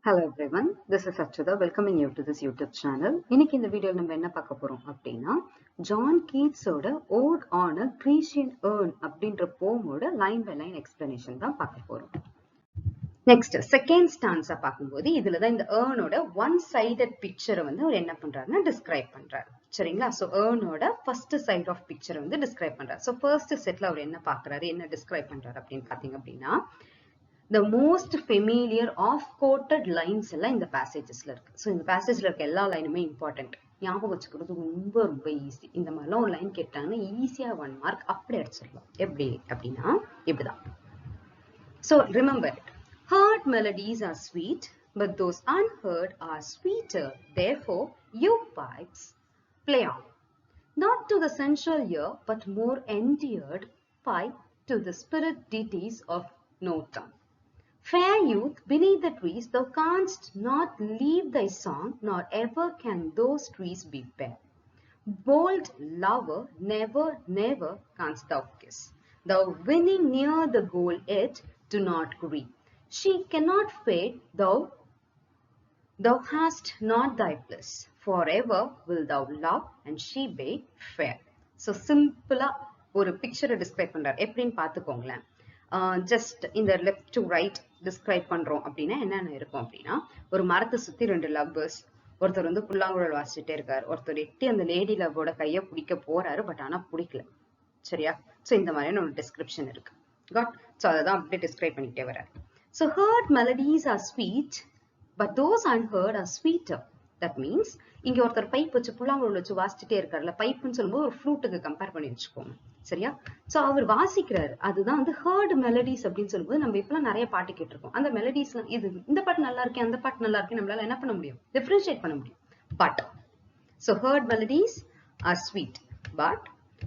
Hello everyone, this is Achudha welcoming you to this YouTube channel. இன்னைக்கு இந்த வீடியோல நம்ம என்ன பார்க்க போறோம் அப்படின்னா ஜான் கீட்ஸோட Ode on a Grecian Urn அப்படின்ற போமோட லைன் பை லைன் எக்ஸ்பிளனேஷன் தான் பார்க்க போறோம். நெக்ஸ்ட் செகண்ட் ஸ்டான்ஸா பார்க்கும்போது இதுலதான் இந்த ஏர்னோட ஒன் சைடட் பிக்சரை வந்து அவர் என்ன பண்றாருன்னா டிஸ்கிரைப் பண்றாரு. சரிங்களா? சோ ஏர்னோட ஃபர்ஸ்ட் சைட் ஆஃப் பிக்சரை வந்து டிஸ்கிரைப் பண்றாரு. சோ ஃபர்ஸ்ட் செட்ல அவர் என்ன பாக்குறாரு, என்ன டிஸ்கிரைப் பண்றாரு அப்படின்னு பாத்தீங்க அப்படின்னா the most familiar off-quoted lines எல்லாம் இந்த passagesல இருக்கு. So இந்த passageல இருக்க எல்லா லைனுமே important. ஞாபகம் வச்சுக்கிறது ரொம்ப ஈஸி. இந்த மாதிரிலாம் ஒரு லைன் கேட்டாங்கன்னா ஈஸியா 1 மார்க் அப்படி அடிச்சிடலாம். எப்படி அப்படின்னா இப்படிதான். So remember it. Heard melodies are sweet, but those unheard are sweeter. Therefore, you pipes play on. Not to the sensual ear, but more endeared pipe to the spirit deities of no tongue. Fair youth, beneath the trees, thou canst not leave thy song, nor ever can those trees be bare. Bold lover, never canst thou kiss. Thou winning near the goal yet, do not grieve. She cannot fade, thou hast not thy bliss. Forever will thou love, and she be fair. So simple ஒரு picture describe பண்றார். எப்படின்னு பார்த்துக்கோங்களேன். Just இந்த left to right describe பண்றோம் அப்படின்னா என்னென்ன இருக்கும் அப்படின்னா, ஒரு மரத்தை சுத்தி 2 லவ்வர்ஸ், ஒருத்தர் வந்து புல்லாங்குழல் வாசிச்சுட்டே இருக்காரு, ஒருத்தர் எட்டி அந்த லேடி லவ்வோட கையை பிடிக்க போறாரு, பட் ஆனா பிடிக்கல. சரியா? சோ இந்த மாதிரியான ஒரு டிஸ்கிரிப்ஷன் இருக்கு. காட்? சோ அதான் அப்படியே டிஸ்கிரைப் பண்ணிட்டே வர்றாரு. So heard melodies are sweet, but those unheard are sweeter. That means இங்க ஒருத்தர் பைப் வச்சு புல்லாங்குழல் வச்சு வாசிச்சுட்டே இருக்காருல்ல, பைப்புன்னு சொல்லும்போது ஒரு ஃப்ளூட்டுக்கு கம்பேர் பண்ணி வச்சுக்கோங்க. சரியா? சோ அவர் வாசிக்கிறாரு, அதுதான் வந்து ஹர்ட் மெலடிஸ் அப்படின்னு சொல்லும்போது நம்ம இப்பெல்லாம் நிறைய பாட்டு கேட்டிருக்கோம். அந்த மெலடிஸ்லாம் இது இந்த பாட்டு நல்லா இருக்கேன், அந்த பாட்டு நல்லா இருக்கேன், நம்மளால என்ன பண்ண முடியும், டிஃபரன்ஷியேட் பண்ண முடியும். But so heard melodies are sweet, but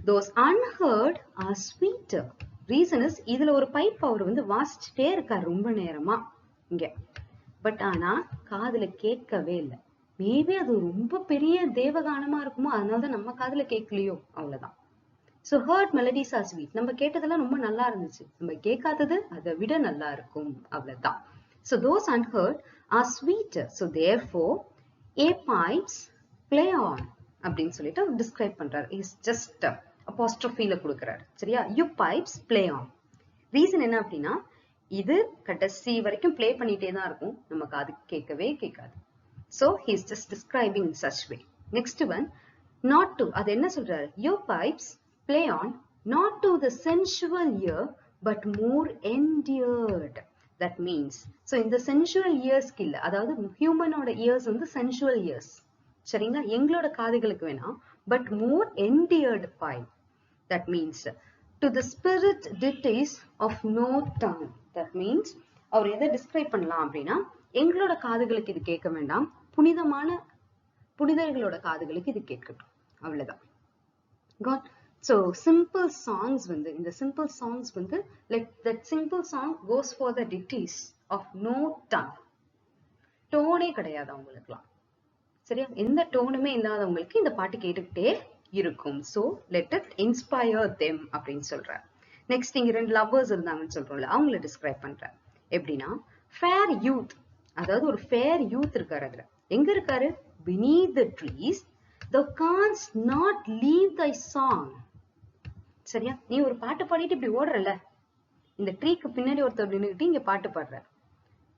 those unheard are sweeter. Reason is இதுல ஒரு பைப் அவர் வந்து வாசிச்சுட்டே இருக்காரு ரொம்ப நேரமா இங்க, பட் ஆனா காதுல கேட்கவே இல்லை. மேபி அது ரொம்ப பெரிய தேவகானமா இருக்குமோ, அதனாலதான் நம்ம காதுல கேட்கலையோ, அவ்வளவுதான். So heard melodies are sweet. நம்ம கேட்டதெல்லாம் ரொம்ப நல்லா இருந்துச்சு, நம்ம கேட்காதது அதை விட நல்லா இருக்கும், அவ்வளவுதான். So those unheard are sweeter. So therefore, a pipes play on அப்படின்னு சொல்லிட்டு டிஸ்கிரைப் பண்றாரு. இஸ் ஜஸ்ட் apostrophe-ல கொடுக்கிறாரு. சரியா? You pipes play on. Reason என்ன அப்படின்னா, இது கடைசி வரைக்கும் பிளே பண்ணிட்டே தான் இருக்கும், நமக்கு அது கேட்கவே கேட்காது. So he is just describing in such way. Next one, not to. அது என்ன சொல்றாரு? Your pipes play on, not to the sensual ear, but more endeared. That means, so இந்த sensual ears இல்ல, அதாவது ஹியூமனோட ears வந்து sensual ears. சரிங்களா? எங்களோட காதுகளுக்கு வேணா, but more endeared pipe. That means to the spirit deities of no tongue. That means அவர் எதை describe பண்ணலாம் அப்படின்னா, எங்களோட காதுகளுக்கு இது கேட்க வேண்டாம், புனிதர்களோட காதுகளுக்கு இது கேட்கட்டும், அவ்வளவுதான். காட்? So simple songs வந்து, இந்த simple songs வந்து, like that simple song goes for the deities of no tongue. டோனே கிடையாது அவங்களுக்குலாம். சரியா? எந்த டோனுமே இல்லாதவங்களுக்கு இந்த பாட்டு கேட்டுக்கிட்டே இருக்கும். So let it inspire them அப்படின்னு சொல்றாரு. நெக்ஸ்ட் இங்க 2 லவ்வர்ஸ் இருந்தாங்கன்னு சொல்றோம்ல, அவங்கள டிஸ்கிரைப் பண்றாரு. எப்படின்னா, fair youth, அதாவது ஒரு fair youth இருக்காரு. அதுல எங்க இருக்காரு? beneath the trees, thou canst not leave thy song. சரியா? நீ ஒரு பாட்டு பாடிட்டு இப்படி ஓடுறல, இந்த ட்ரீக்கு பின்னாடி ஒருத்தர் நின்னுக்கிட்டு இங்க பாட்டு பாடுறாரு.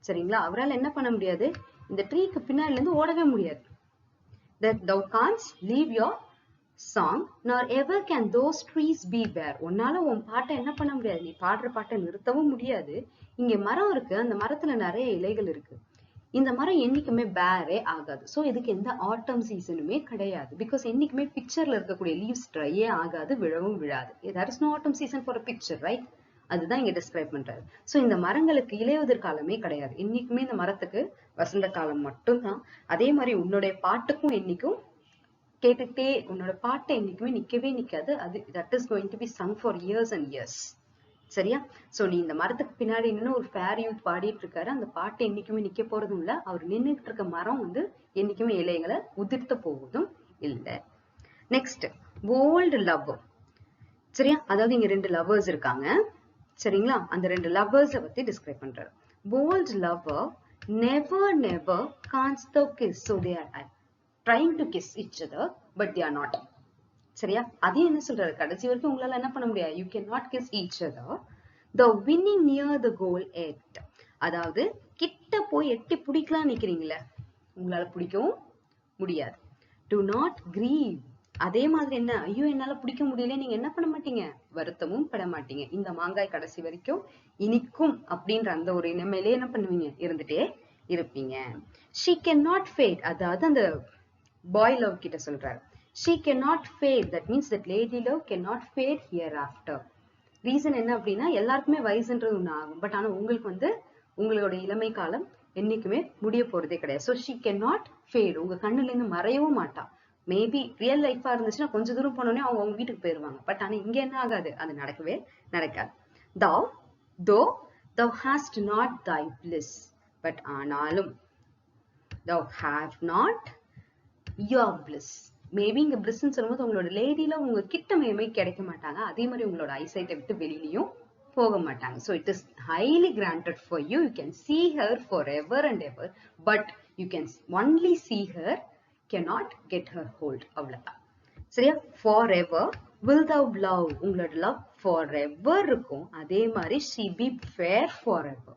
சரிங்களா? அவரால் என்ன பண்ண முடியாது, இந்த ட்ரீக்கு பின்னாடில இருந்து ஓடவே முடியாது. that thou canst leave your song, nor ever can those trees be bare. உன்னால உன் பாட்டை என்ன பண்ண முடியாது, நீ பாடுற பாட்டை நிறுத்தவும் முடியாது. இங்க மரம் இருக்கு, அந்த மரத்துல நிறைய இலைகள் இருக்கு, இந்த மரம் என்னைக்குமே பேரே ஆகாது. சோ இதுக்கு எந்த ஆட்டம் சீசனுமே கிடையாது. பிகாஸ் என்னைக்குமே பிக்சர்ல இருக்கக்கூடிய லீவ்ஸ் ட்ரையே ஆகாது, விழவும் விழாது. there is no autumn season for a picture, right? அதுதான் இங்க டிஸ்கிரைப் பண்றாரு. சோ இந்த மரங்களுக்கு இலையுதிர் காலமே கிடையாது, என்னைக்குமே இந்த மரத்துக்கு வசந்த காலம் மட்டும்தான். அதே மாதிரி உன்னுடைய பாட்டுக்கும் என்னைக்கும் கேட்டுட்டே, உன்னோட பாட்டை என்னைக்குமே நிக்கவே நிக்காது. அது that is going to be sung for years and years. சரியா? சோ நீ இந்த மரத்துக்கு பின்னாடி நின்று ஒரு ஃபேர் யூத் பாடிட்டு இருக்காரு, அந்த பாட்டு என்னைக்குமே நிக்க போறதும் இல்ல, அவர் நின்றுட்டு இருக்க மரம் வந்து என்னைக்குமே இலைகளை உதிர்த்த போவதும் இல்ல. Next, bold lover. சரியா? அதாவது இங்க 2 லவ்வர்ஸ் இருக்காங்க. சரிங்களா? அந்த 2 லவ்வர்ஸை பத்தி டிஸ்கிரைப் பண்றாரு. bold lover never can't thou kiss. So they are trying to kiss each other, but they are not. சரியா? அதையும் என்ன சொல்றாரு? கடைசி வரைக்கும் உங்களால என்ன பண்ண முடியாது? You cannot kiss each other. The winning near the goal yet. அதாவது கிட்ட போய் எட்டி பிடிக்கலாம் நிக்கிறீங்களே, உங்களால பிடிக்கவும் முடியாது. Do not grieve. அதே மாதிரி என்ன, ஐயோ என்னால பிடிக்க முடியல, நீங்க என்ன பண்ண மாட்டீங்க? வருத்தமும் பட மாட்டீங்க. இந்த மாங்காய் கடைசி வரைக்கும் இனிக்கும் அப்படின்ற அந்த ஒரு நிலைமையிலே என்ன பண்ணுவீங்க? இருந்துட்டே இருப்பீங்க. She cannot fade. அதாவது அந்த பாய் லவ் கிட்ட சொல்றாரு. She cannot fade. That means that lady love cannot fade hereafter. Reason என்ன அப்படின்னா, எல்லாருக்குமே வயசுன்றது ஒண்ணு ஆகும். பட் ஆனா உங்களுக்கு வந்து உங்களோட இளமை காலம் என்னைக்குமே முடிய போறதே கிடையாது. So she cannot fade. உங்க கண்ணுல இருந்து மறையவும் மாட்டா. மேபி ரியல் லைஃபா இருந்துச்சுன்னா கொஞ்ச தூரம் போனோடனே அவங்க வீட்டுக்கு போயிருவாங்க. பட் ஆனா இங்க என்ன ஆகாது? அது நடக்கவே நடக்காது. Though thou hast not thy bliss. But ஆனாலும் thou have not your bliss. Maybe இங்க பிளிஸ்ன்னு சொல்லும்போது உங்களோட லேடியில உங்க கிட்ட மேபி கிடைக்க மாட்டாங்க. அதே மாதிரி உங்களோட ஐசைட்டை விட்டு வெளியிலயும் போக மாட்டாங்க. So it is highly granted for you. You can see her forever and ever, but you can only see her, cannot get her hold. அவ்வளவுதான். சரியா? Forever will thou love. உங்களோட love forever இருக்கும். அதே மாதிரி she be fair forever.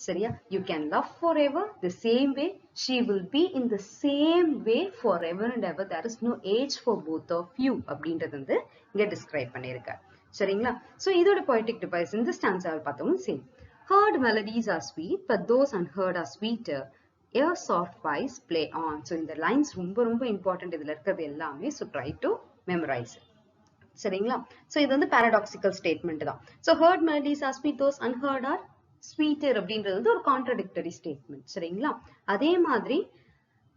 சரியா? You can love forever the same way. She will be in the same way forever and ever. There is no age for both of you. அப்படின்றது வந்து இங்க describe பண்ணியிருக்கார். சரிங்களா? So இதோட poetic device இந்த stanza பார்த்தோம். Same. Heard melodies are sweet, but those unheard are sweeter. Air soft voice play on. So இந்த lines ரொம்ப important. இதுல இருக்கிறது எல்லாமே. So try to memorize it. சரிங்களா? So இது வந்து paradoxical statement தான். So heard melodies are sweet, those unheard are sweeter அப்படின்றது வந்து ஒரு contradictory statement. சரிங்களா? அதே மாதிரி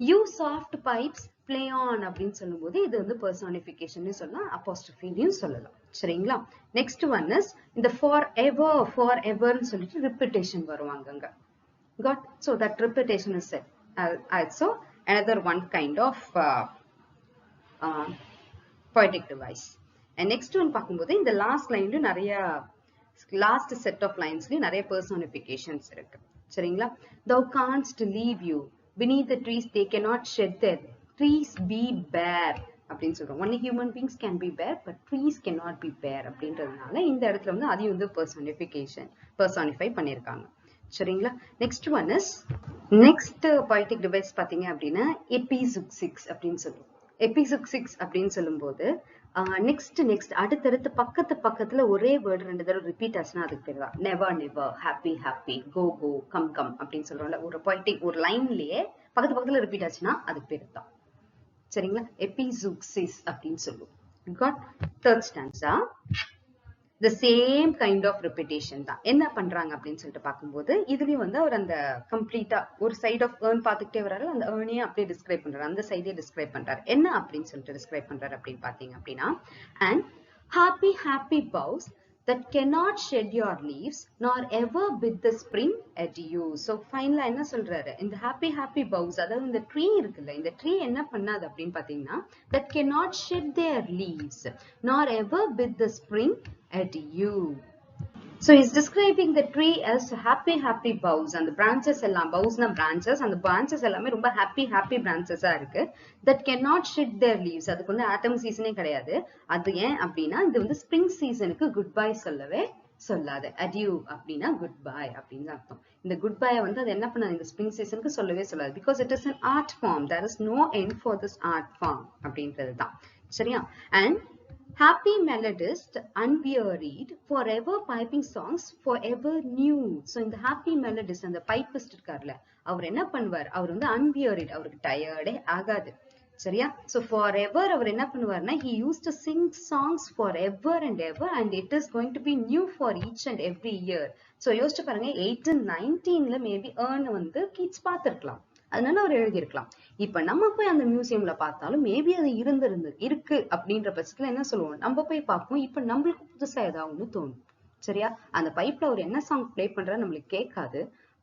you soft pipes play on அப்படின்னு சொல்லும்போது இது வந்து personification சொல்லலாம், apostrophe சொல்லலாம். சரிங்களா? Next one is இந்த forever சொல்லிட்டு repetition வருவாங்க அங்க. Got? So that repetition is said. Also another one kind of poetic device. And next one பார்க்கும்போது இந்த last line நிறைய last set of lines நிறைய personifications இருக்கு. சரிங்களா? Thou canst leave you beneath the trees, they cannot shed their trees be bare அப்படின்னு சொல்றோம். Only human beings can be bare, but trees cannot be bare அப்படின்றதுனால இந்த இடத்துல வந்து அதையும் வந்து personify பண்ணிருக்காங்க. சரிங்களா? Next one is next poetic device பாத்தீங்க அப்படின்னா epizeuxis அப்படின்னு சொல்லுவோம். epizeuxis அப்படின்னு சொல்லும்போது next அடுத்தடுத்து பக்கத்துல ஒரே வேர்டு ரெண்டு தடவை ரிப்பீட் ஆச்சுன்னா அதுக்கு பேர் தான் never, happy, go come அப்படின்னு சொல்றோம்ல. ஒரு poetic ஒரு லைன்லயே பக்கத்துல ரிப்பீட் ஆச்சுன்னா அதுக்கு பேர் தான். சரிங்களா? epizeuxis அப்படின்னு சொல்லுவோம். Got? Third stanza. The same kind of repetition தான். என்ன பண்றாங்க அப்படின்னு சொல்லிட்டு பார்க்கும்போது இதுலயும் வந்து அவர் அந்த கம்ப்ளீட்டா ஒரு சைட் ஆஃப் ஏர்ன் பார்த்துக்கிட்டே வர்றாரு. அந்த ஏர்னையே அப்படியே டிஸ்கிரைப் பண்றாரு, அந்த சைடே டிஸ்கிரைப் பண்றாரு. என்ன அப்படின்னு சொல்லிட்டு டிஸ்கிரைப் பண்றாரு அப்படின்னு பாத்தீங்க அப்படின்னா, and happy boughs that cannot shed your leaves nor ever bid the spring adieu. So finally என்ன சொல்றாரு? இந்த happy boughs, அதாவது இந்த ட்ரீ இருக்குல்ல, இந்த ட்ரீ என்ன பண்ணாது அப்படின்னு பாத்தீங்கன்னா, that cannot shed their leaves nor ever bid the spring adieu. So he's describing the tree as happy boughs. And the branches எல்லாம், boughs na branches, and the branches எல்லாமே ரொம்ப happy branches இருக்கு. That cannot shed their leaves. அதுக்கு வந்து autumn seasonே கிடையாது. அது ஏன் அப்படின்னா இது வந்து spring seasonக்கு goodbye சொல்லவே சொல்லாது. adieu அப்படின்னா goodbye அப்படின்னு அர்த்தம். இந்த goodbye வந்து அது என்ன பண்ணாது? இந்த spring seasonக்கு சொல்லவே சொல்லாது. Because it is an art form. There is no end for this art form அப்படின்றது தான். சரியா? And happy melodist, unwearied, forever piping songs, forever new. So இந்த happy melodist, அந்த pipist இருக்கார்ல, அவர் என்ன பண்ணுவார்? அவர் வந்து unwearied, அவருக்கு டயர்டே ஆகாது. சரியா? So forever அவர் என்ன பண்ணுவார்னா, he used to sing songs forever and ever, and it is going to be new for each and every year. So யோசிச்சு பாருங்க, 1819ல மேபி ஏர்ன் வந்து கிட்ஸ் பார்த்திருக்கலாம், அதனால அவர் எழுதியிருக்கலாம். இப்ப நம்ம போய் அந்த மியூசியம்ல பார்த்தாலும் மேபி அது இருக்கு அப்படின்ற பட்சத்துல என்ன சொல்லுவோம்? நம்ம போய் பார்ப்போம். இப்ப நம்மளுக்கு புதுசா ஏதாவது தோணும். சரியா? அந்த பைப்ல அவர் என்ன சாங் பிளே பண்றா நம்மளுக்கு கேட்காது.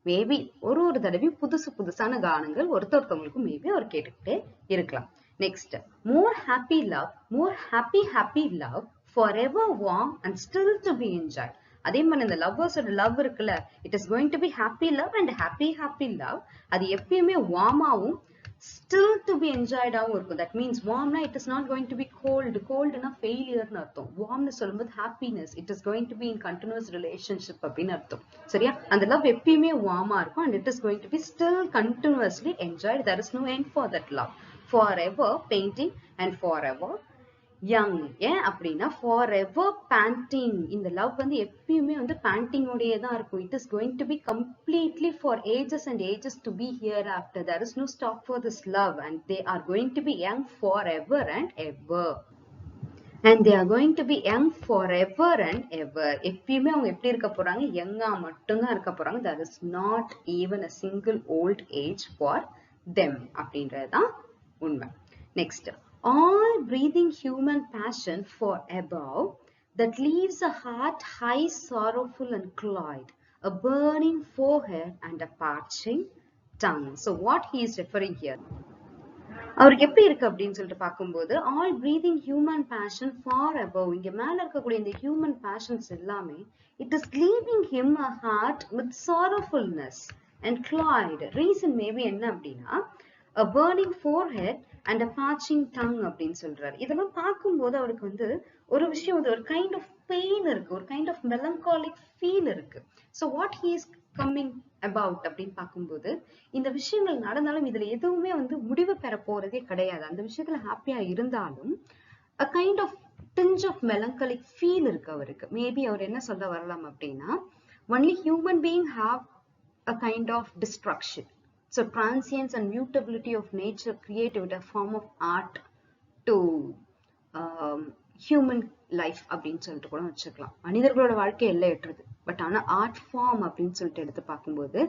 மேபி ஒரு தடவை புதுசான கானங்கள் ஒருத்தவங்களுக்கும் மேபி அவர் கேட்டுக்கிட்டே இருக்கலாம். Next, more happy love forever warm and still to be enjoyed. அதே மாதிரி இந்த லவ்வர்ஸோட லவ் இருக்குல்ல, it is going to be happy love and happy love. அது எப்பயுமே வார்மாவும் still to be enjoyed ஆவும் இருக்கும். That means warmனா it is not going to be cold. coldனா ஃபெயிலியர்னு அர்த்தம். warmனு சொல்லும்போது happiness. it is going to be in continuous relationship அப்படின்னு அர்த்தம். சரியா? அந்த love எப்பயுமே warmஆ இருக்கும் and it is going to be still continuously enjoyed. There is no end for that love. Forever painting and forever young. ஏன் அப்படின்னா forever panting. இந்த love வந்து எப்பயுமே வந்து panting ஓடயே தான் இருக்கும். It is going to be completely for ages and ages to be hereafter. There is no stop for this love and they are going to be young forever and ever. And they are going to be young forever and ever. எப்பயுமே அவங்க எப்படி இருக்க போறாங்க? யங்கா மட்டும்தான் இருக்க போறாங்க. There is not even a single old age for them அப்படின்றதுதான் உண்மை. Next. All breathing human passion for above that leaves a heart high, sorrowful and cloyed, a burning forehead and a parching tongue. So what he is referring here? அவருக்கு எப்படி இருக்கு அப்படின்னு சொல்லிட்டு பார்க்கும்போது all breathing human passion far above, இங்க மேல இருக்கக்கூடிய இந்த human passions எல்லாமே it is leaving him a heart with sorrowfulness and cloyed. Reason maybe என்ன அப்படின்னா a burning forehead and a parching tongue அப்படின்னு சொல்றாரு. இதெல்லாம் பார்க்கும்போது அவருக்கு வந்து ஒரு விஷயம் வந்து ஒரு கைண்ட் ஆஃப் பெயின் இருக்கு, ஒரு கைண்ட் ஆஃப் மெலங்காலிக் ஃபீல் இருக்கு. So what he is coming about அப்படின்னு பார்க்கும்போது இந்த விஷயங்கள் நடந்தாலும் இதுல எதுவுமே வந்து முடிவு பெற போறதே கிடையாது. அந்த விஷயத்துல ஹாப்பியா இருந்தாலும் a kind of tinge of melancholic feel இருக்கு அவருக்கு. மேபி அவர் என்ன சொல்ல வரலாம் அப்படின்னா only human being have a kind of destruction. So transience and mutability of nature created a form of art to human life அப்படின்னு சொல்லிட்டு கூட வச்சுக்கலாம். மனிதர்களோட வாழ்க்கை எல்லையற்றது. பட் ஆனா ஆர்ட் ஃபார்ம் அப்படின்னு சொல்லிட்டு எடுத்து பார்க்கும்போது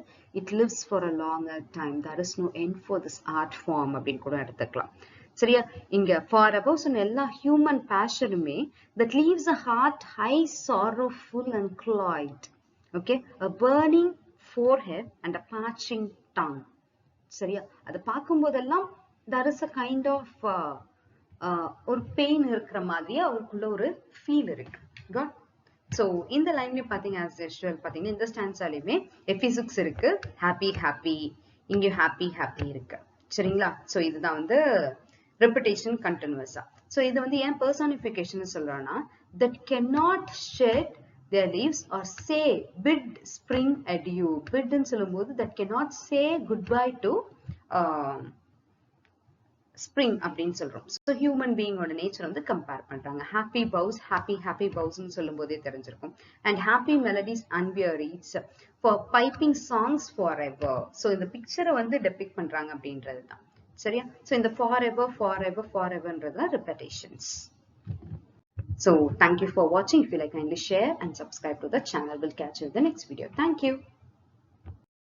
it lives for a longer time. There is no end for this art form அப்படின்னு கூட எடுத்துக்கலாம். சரியா? இங்க ஃபார் அபவ் சொன்ன எல்லா ஹியூமன் பேஷனுமே that leaves a heart high, sorrowful and cloyed. Okay, a burning forehead and a parching tongue. சரியா? அதை பார்க்கும் போதெல்லாம் there is a kind of ஒரு பெயின் இருக்கிற மாதிரியே அவருக்குள்ள ஒரு ஃபீல் இருக்கு. Got? So இந்த லைன்லயும் பாத்தீங்க as usual பாத்தீங்கன்னா இந்த ஸ்டான்ஸாலையுமே எபிசிக்ஸ் இருக்கு, ஹாப்பி இங்க ஹாப்பி இருக்கு. சரிங்களா? சோ இதுதான் வந்து ரெபிடேஷன் கண்டினியூஸா. சோ இது வந்து ஏன் பர்சானிஃபிகேஷன் சொல்றோம்னா that cannot shed their leaves or say bid spring adieu. bid ன்னு சொல்லும்போது that cannot say goodbye to spring அப்படின்னு சொல்றோம். so human being ஓட நேச்சர் வந்து கம்பேர் பண்றாங்க. happy bows ன்னு சொல்லும்போதே தெரிஞ்சிருக்கும். and happy melodies unwearied for piping songs forever. so இந்த பிக்சரை வந்து டெபிக்ட் பண்றாங்க அப்படின்றதுதான். சரியா? so இந்த foreverன்றதுதான் repetitions. So thank you for watching. If you like, kindly share and subscribe to the channel. We'll catch you in the next video. Thank you.